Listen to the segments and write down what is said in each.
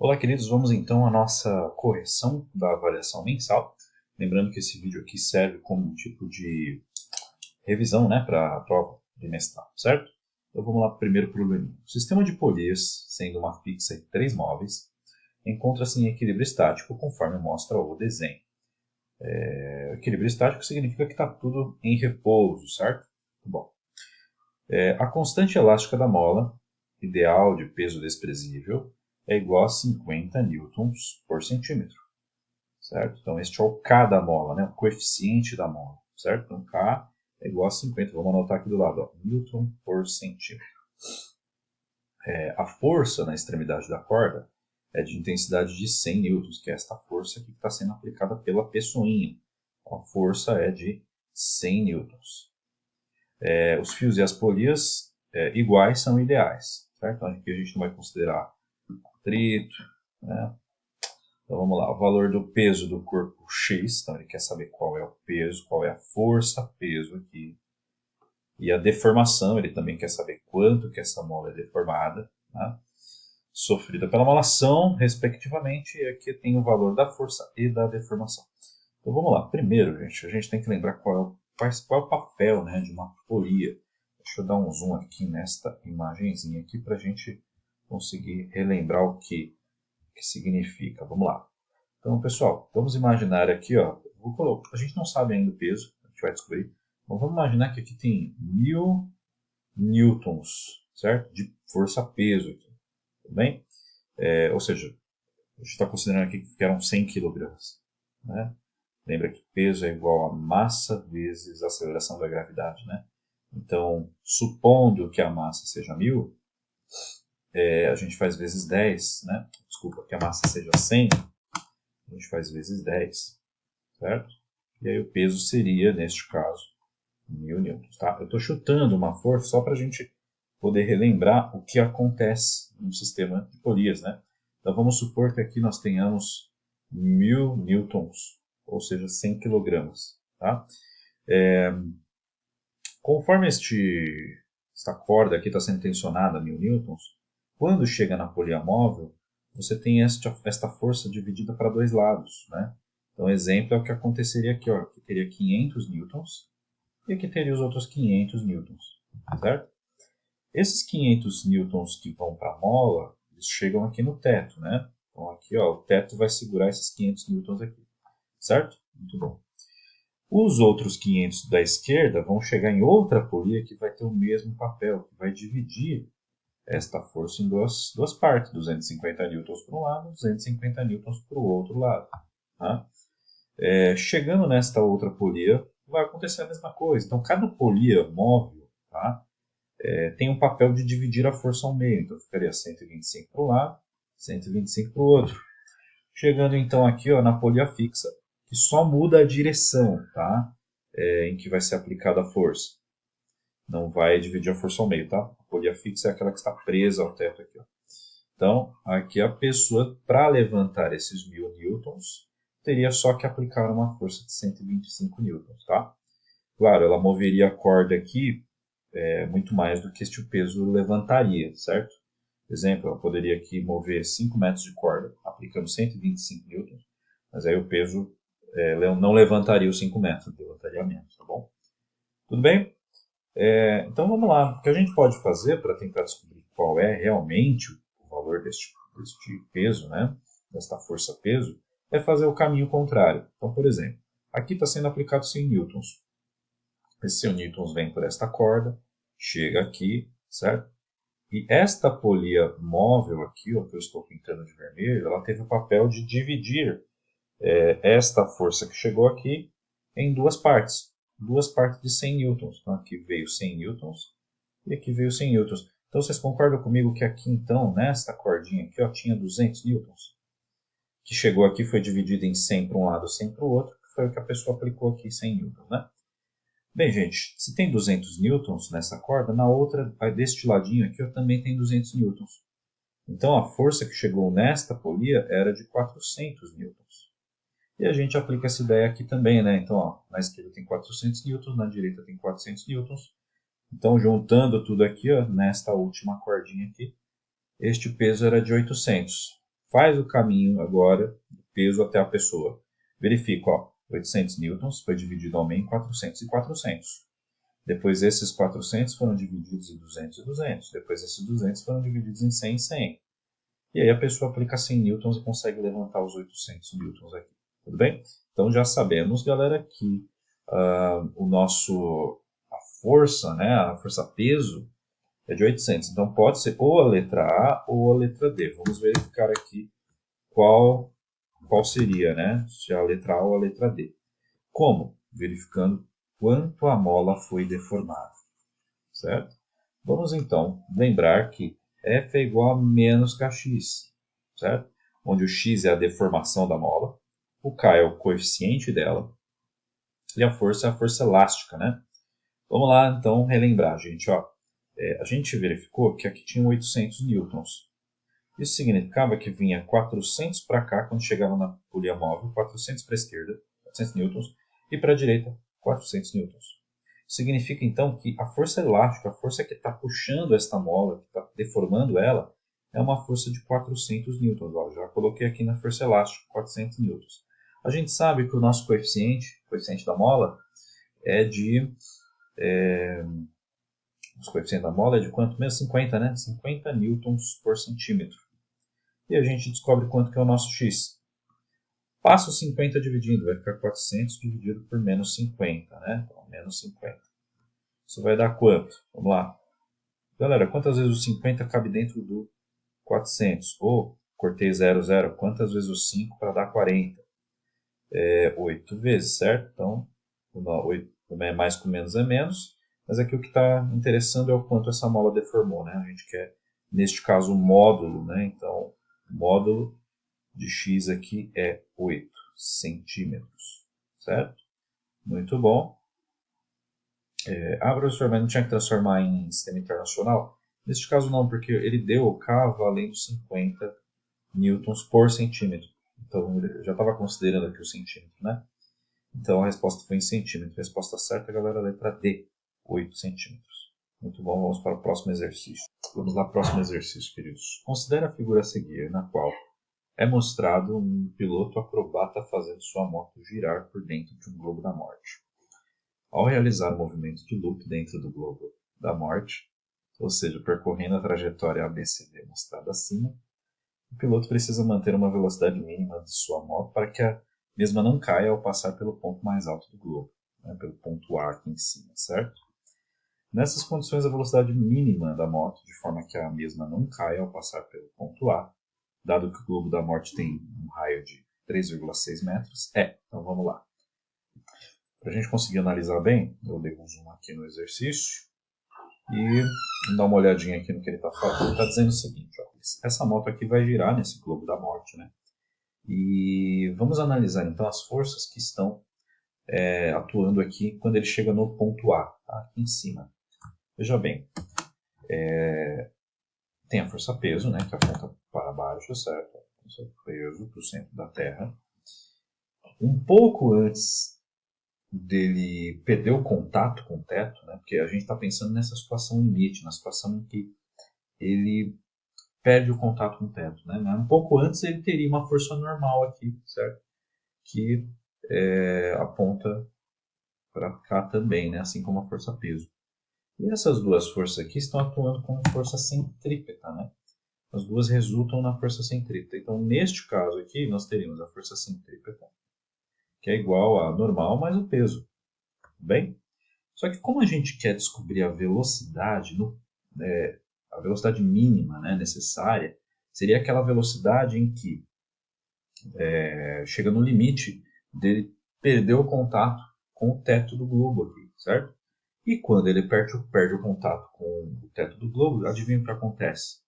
Olá, queridos, vamos então à nossa correção da avaliação mensal. Lembrando que esse vídeo aqui serve como um tipo de revisão, para a prova bimestral, certo? Então vamos lá para o primeiro probleminha. O sistema de polias, sendo uma fixa e 3 móveis, encontra-se em equilíbrio estático, conforme mostra o desenho. Equilíbrio estático significa que está tudo em repouso, certo? Bom, a constante elástica da mola, ideal de peso desprezível, é igual a 50 newtons por centímetro, certo? Então, este é o K da mola, né? O coeficiente da mola, certo? Então, K é igual a 50. Vamos anotar aqui do lado, ó, newton por centímetro. A força na extremidade da corda é de intensidade de 100 newtons, que é esta força aqui que está sendo aplicada pela pessoinha. Então, a força é de 100 newtons. Os fios e as polias iguais são ideais, certo? Então, aqui a gente não vai considerar atrito, né? Então vamos lá, o valor do peso do corpo X, então ele quer saber qual é o peso, qual é a força, peso aqui. E a deformação, ele também quer saber quanto que essa mola é deformada, tá? Sofrida pela molação, respectivamente, e aqui tem o valor da força e da deformação. Então vamos lá, primeiro, gente, a gente tem que lembrar qual é o papel, né, de uma polia. Deixa eu dar um zoom aqui nesta imagenzinha aqui para a gente conseguir relembrar o que significa. Vamos lá. Então, pessoal, vamos imaginar aqui, ó, a gente não sabe ainda o peso, a gente vai descobrir. Então, vamos imaginar que aqui tem 1000 newtons, certo? De força-peso aqui, tudo bem? Ou seja, a gente está considerando aqui que eram 100 quilogramas, né? Lembra que peso é igual a massa vezes a aceleração da gravidade, né? Então, supondo que a massa seja 1000, a gente faz vezes 10, né? Desculpa, que a massa seja 100, a gente faz vezes 10, certo? E aí o peso seria, neste caso, 1000 newtons. Tá? Eu estou chutando uma força só para a gente poder relembrar o que acontece no sistema de polias, né? Então vamos supor que aqui nós tenhamos 1000 newtons, ou seja, 100 quilogramas. Tá? Conforme esta corda aqui está sendo tensionada a 1000 newtons, quando chega na polia móvel, você tem esta força dividida para dois lados, né? Então, exemplo é o que aconteceria aqui, ó, que teria 500 newtons e aqui teria os outros 500 newtons, certo? Esses 500 newtons que vão para a mola, eles chegam aqui no teto, né? Então, aqui, ó, o teto vai segurar esses 500 newtons aqui, certo? Muito bom. Os outros 500 da esquerda vão chegar em outra polia que vai ter o mesmo papel, que vai dividir esta força em duas partes, 250 newtons para um lado, 250 newtons para o outro lado. Tá? Chegando nesta outra polia, vai acontecer a mesma coisa. Então, cada polia móvel, tá? Tem um papel de dividir a força ao meio. Então, ficaria 125 para um lado, 125 para o outro. Chegando então aqui, ó, na polia fixa, que só muda a direção, tá? Em que vai ser aplicada a força. Não vai dividir a força ao meio, tá? A polia fixa é aquela que está presa ao teto aqui, ó. Então, aqui a pessoa, para levantar esses 1000 newtons, teria só que aplicar uma força de 125 newtons, tá? Claro, ela moveria a corda aqui muito mais do que este peso levantaria, certo? Por exemplo, ela poderia aqui mover 5 metros de corda, aplicando 125 newtons, mas aí o peso não levantaria os 5 metros, levantaria menos, tá bom? Tudo bem? Então vamos lá. O que a gente pode fazer para tentar descobrir qual é realmente o valor deste peso, né? Desta força-peso, é fazer o caminho contrário. Então, por exemplo, aqui está sendo aplicado 100 newtons. Esse 100 newtons vem por esta corda, chega aqui, certo? E esta polia móvel aqui, ó, que eu estou pintando de vermelho, ela teve o papel de dividir esta força que chegou aqui em duas partes de 100 newtons. Então aqui veio 100 newtons e aqui veio 100 newtons. Então vocês concordam comigo que aqui então, nesta cordinha aqui, ó, tinha 200 newtons? Que chegou aqui foi dividido em 100 para um lado, 100 para o outro, que foi o que a pessoa aplicou aqui, 100 newtons, né? Bem, gente, se tem 200 newtons nessa corda, na outra, deste ladinho aqui, ó, também tem 200 newtons. Então a força que chegou nesta polia era de 400 newtons. E a gente aplica essa ideia aqui também, né? Então, ó, na esquerda tem 400 newtons, na direita tem 400 newtons. Então, juntando tudo aqui, ó, nesta última cordinha aqui, este peso era de 800. faz o caminho agora do peso até a pessoa. Verifica, ó, 800 newtons foi dividido ao meio em 400 e 400. Depois esses 400 foram divididos em 200 e 200. Depois esses 200 foram divididos em 100 e 100. E aí a pessoa aplica 100 newtons e consegue levantar os 800 newtons aqui. Tudo bem? Então já sabemos, galera, que a força, né, a força-peso é de 800. Então pode ser ou a letra A ou a letra D. Vamos verificar aqui qual seria, né, se é a letra A ou a letra D. Como? Verificando quanto a mola foi deformada. Certo? Vamos então lembrar que F é igual a menos kx, certo? Onde o x é a deformação da mola, o k é o coeficiente dela e a força é a força elástica, né? Vamos lá então relembrar, gente. Ó. A gente verificou que aqui tinha 800 newtons. Isso significava que vinha 400 para cá quando chegava na polia móvel, 400 para a esquerda, 400 newtons, e para a direita, 400 newtons. Significa então que a força elástica, a força que está puxando esta mola, que está deformando ela, é uma força de 400 newtons. Ó, já coloquei aqui na força elástica 400 newtons. A gente sabe que o nosso coeficiente da mola, o coeficiente da mola é de quanto mesmo? 50, né? 50 newtons por centímetro. E a gente descobre quanto que é o nosso x. Passa o 50 dividindo, vai ficar 400 dividido por menos 50, né? Então, menos 50. Isso vai dar quanto? Vamos lá. Galera, quantas vezes o 50 cabe dentro do 400? Ou, cortei 0, 0. Quantas vezes o 5 para dar 40? 8 vezes, certo? Então, 8 é mais com menos é menos. Mas aqui o que está interessando é o quanto essa mola deformou, né? A gente quer, neste caso, o módulo, né? Então, o módulo de x aqui é 8 centímetros, certo? Muito bom. Professor, mas não tinha que transformar em sistema internacional? Neste caso não, porque ele deu o K valendo 50 newtons por centímetro. Então, ele já estava considerando aqui o centímetro, né? Então, a resposta foi em centímetro. A resposta certa, galera, a letra D, 8 centímetros. Muito bom, vamos para o próximo exercício. Vamos lá, próximo exercício, queridos. Considere a figura a seguir, na qual é mostrado um piloto acrobata fazendo sua moto girar por dentro de um globo da morte. Ao realizar o movimento de loop dentro do globo da morte, ou seja, percorrendo a trajetória ABCD mostrada acima, o piloto precisa manter uma velocidade mínima de sua moto para que a mesma não caia ao passar pelo ponto mais alto do globo, né, pelo ponto A aqui em cima, certo? Nessas condições, a velocidade mínima da moto, de forma que a mesma não caia ao passar pelo ponto A, dado que o globo da morte tem um raio de 3,6 metros, então vamos lá. Para a gente conseguir analisar bem, eu dei um zoom aqui no exercício e dar uma olhadinha aqui no que ele está falando. Ele está dizendo o seguinte, ó, essa moto aqui vai girar nesse globo da morte, né? E vamos analisar então as forças que estão atuando aqui quando ele chega no ponto A, tá? Aqui em cima. Veja bem, tem a força-peso, né, que aponta para baixo, certo? Força-peso para o centro da Terra. Um pouco antes dele perder o contato com o teto, né? Porque a gente está pensando nessa situação limite, na situação em que ele perde o contato com o teto, né? Mas um pouco antes ele teria uma força normal aqui, certo? Que aponta para cá também, né? Assim como a força-peso. E essas duas forças aqui estão atuando como força centrípeta, né? As duas resultam na força centrípeta. Então, neste caso aqui, nós teríamos a força centrípeta, que é igual a normal mais o peso. Bem? Só que como a gente quer descobrir a velocidade, a velocidade mínima, né, necessária, seria aquela velocidade em que chega no limite dele perder o contato com o teto do globo aqui, certo? E quando ele perde o contato com o teto do globo, adivinha o que acontece?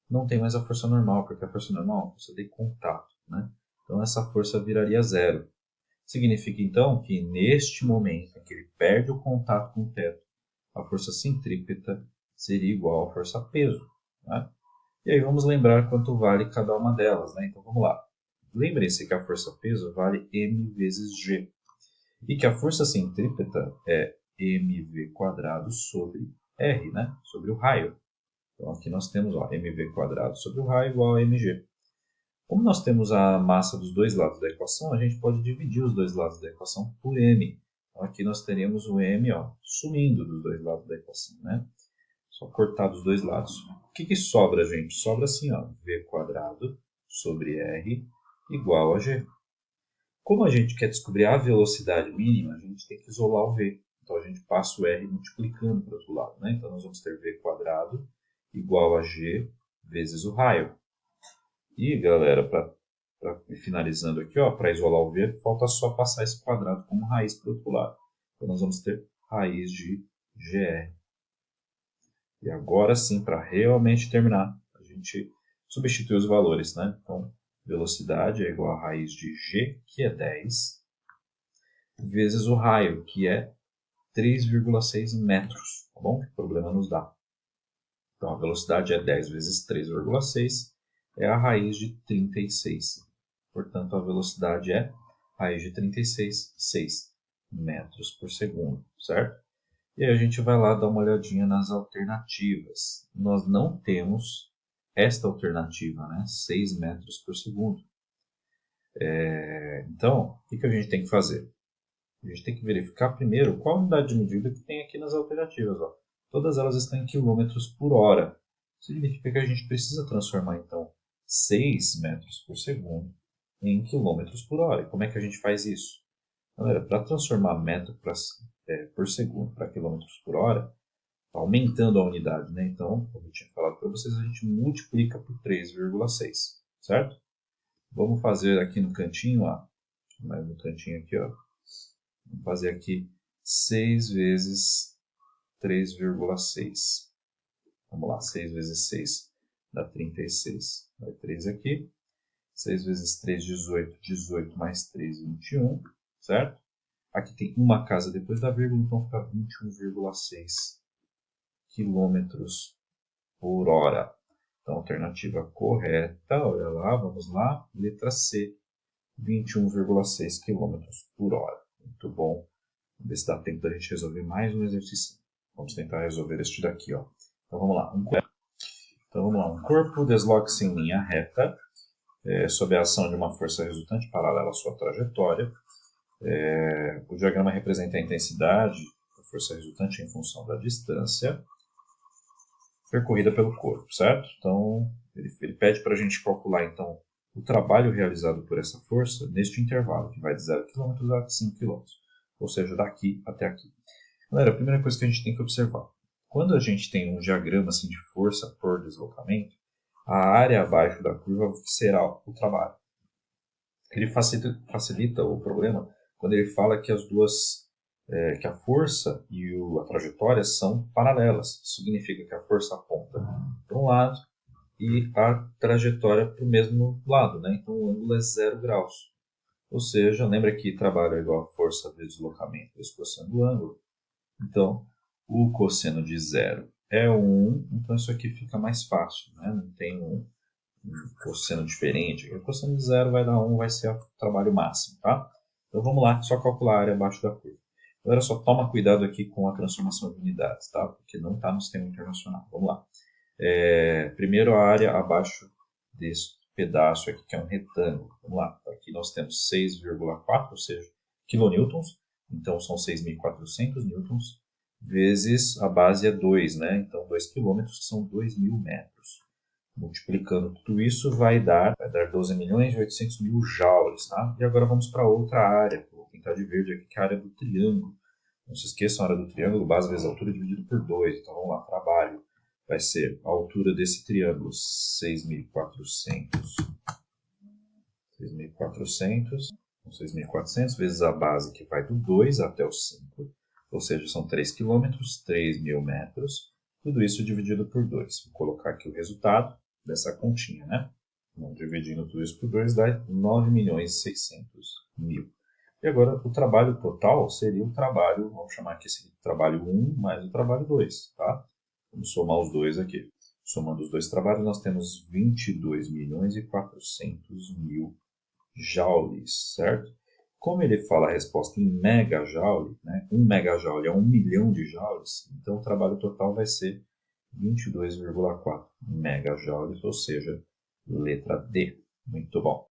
Não tem mais a força normal, porque a força normal é a força de contato, né? Então essa força viraria zero. Significa então que neste momento em que ele perde o contato com o teto, a força centrípeta seria igual à força peso, né? E aí vamos lembrar quanto vale cada uma delas, né? Então vamos lá. Lembrem-se que a força peso vale m vezes g e que a força centrípeta é mv quadrado sobre r, né? Sobre o raio. Então aqui nós temos mv quadrado sobre o raio igual a mg. Como nós temos a massa dos dois lados da equação, a gente pode dividir os dois lados da equação por m. Então, aqui nós teremos o m sumindo dos dois lados da equação, né? Só cortar dos dois lados. O que sobra, gente? Sobra assim, v² sobre r igual a g. Como a gente quer descobrir a velocidade mínima, a gente tem que isolar o v. Então, a gente passa o r multiplicando para o outro lado, né? Então, nós vamos ter v² igual a g vezes o raio. E, galera, para finalizando aqui, para isolar o v, falta só passar esse quadrado como raiz para o outro lado. Então, nós vamos ter raiz de gr. E agora sim, para realmente terminar, a gente substitui os valores, né? Então, velocidade é igual a raiz de g, que é 10, vezes o raio, que é 3,6 metros, tá bom? Que problema nos dá. Então, a velocidade é 10 vezes 3,6, é a raiz de 36. Portanto, a velocidade é raiz de 36, 6 metros por segundo, certo? E aí a gente vai lá dar uma olhadinha nas alternativas. Nós não temos esta alternativa, né? 6 metros por segundo. Então, o que a gente tem que fazer? A gente tem que verificar primeiro qual a unidade de medida que tem aqui nas alternativas. Todas elas estão em quilômetros por hora. Significa que a gente precisa transformar, então, 6 metros por segundo em quilômetros por hora. E como é que a gente faz isso? Galera, para transformar metro por segundo para quilômetros por hora, aumentando a unidade, né? Então, como eu tinha falado para vocês, a gente multiplica por 3,6, certo? Vamos fazer aqui no cantinho, mais no cantinho aqui, vamos fazer aqui 6 vezes 3,6. Vamos lá, 6 vezes 6 dá 36. Vai 3 aqui. 6 vezes 3, 18. 18 mais 3, 21. Certo? Aqui tem uma casa depois da vírgula, então fica 21,6 quilômetros por hora. Então, alternativa correta, olha lá, vamos lá. Letra C, 21,6 quilômetros por hora. Muito bom. Vamos ver se dá tempo da gente resolver mais um exercício. Vamos tentar resolver este daqui, Então vamos lá. Um corpo desloca-se em linha reta sob a ação de uma força resultante paralela à sua trajetória. O diagrama representa a intensidade da força resultante em função da distância percorrida pelo corpo, certo? Então, ele pede para a gente calcular, então, o trabalho realizado por essa força neste intervalo, que vai de 0 km a 5 km, ou seja, daqui até aqui. Galera, a primeira coisa que a gente tem que observar, quando a gente tem um diagrama assim, de força por deslocamento, a área abaixo da curva será o trabalho. Ele facilita o problema quando ele fala que que a força e a trajetória são paralelas. Isso significa que a força aponta para um lado e a trajetória para o mesmo lado, né? Então o ângulo é 0 graus. Ou seja, lembra que trabalho é igual a força vezes deslocamento vezes cosseno do ângulo. Então, o cosseno de 0 é 1, então isso aqui fica mais fácil, né? Não tem um cosseno diferente. O cosseno de 0 vai dar 1, vai ser o trabalho máximo, tá? Então vamos lá, só calcular a área abaixo da curva. Agora só toma cuidado aqui com a transformação de unidades, tá? Porque não está no sistema internacional. Vamos lá. Primeiro a área abaixo desse pedaço aqui, que é um retângulo. Vamos lá. Aqui nós temos 6,4, ou seja, quilonewtons. Então são 6.400 newtons, vezes a base é 2, né? Então 2 quilômetros são 2.000 metros. Multiplicando tudo isso vai dar 12.800.000 joules, tá? E agora vamos para outra área. Vou pintar de verde aqui, que é a área do triângulo. Não se esqueçam, a área do triângulo, base vezes altura dividido por 2. Então vamos lá, trabalho. Vai ser a altura desse triângulo, 6.400. 6.400 vezes a base, que vai do 2 até o 5. Ou seja, são 3 km, 3.000 metros. Tudo isso dividido por 2. Vou colocar aqui o resultado dessa continha, né? Então, dividindo tudo isso por 2 dá 9.600.000. E agora o trabalho total seria o trabalho, vamos chamar aqui esse trabalho 1 mais o trabalho 2, tá? Vamos somar os dois aqui. Somando os dois trabalhos, nós temos 22.400.000 joules, certo? Como ele fala a resposta em megajoule, né? 1 megajoule é 1 milhão de joules, então o trabalho total vai ser 22,4 megajoules, ou seja, letra D. Muito bom.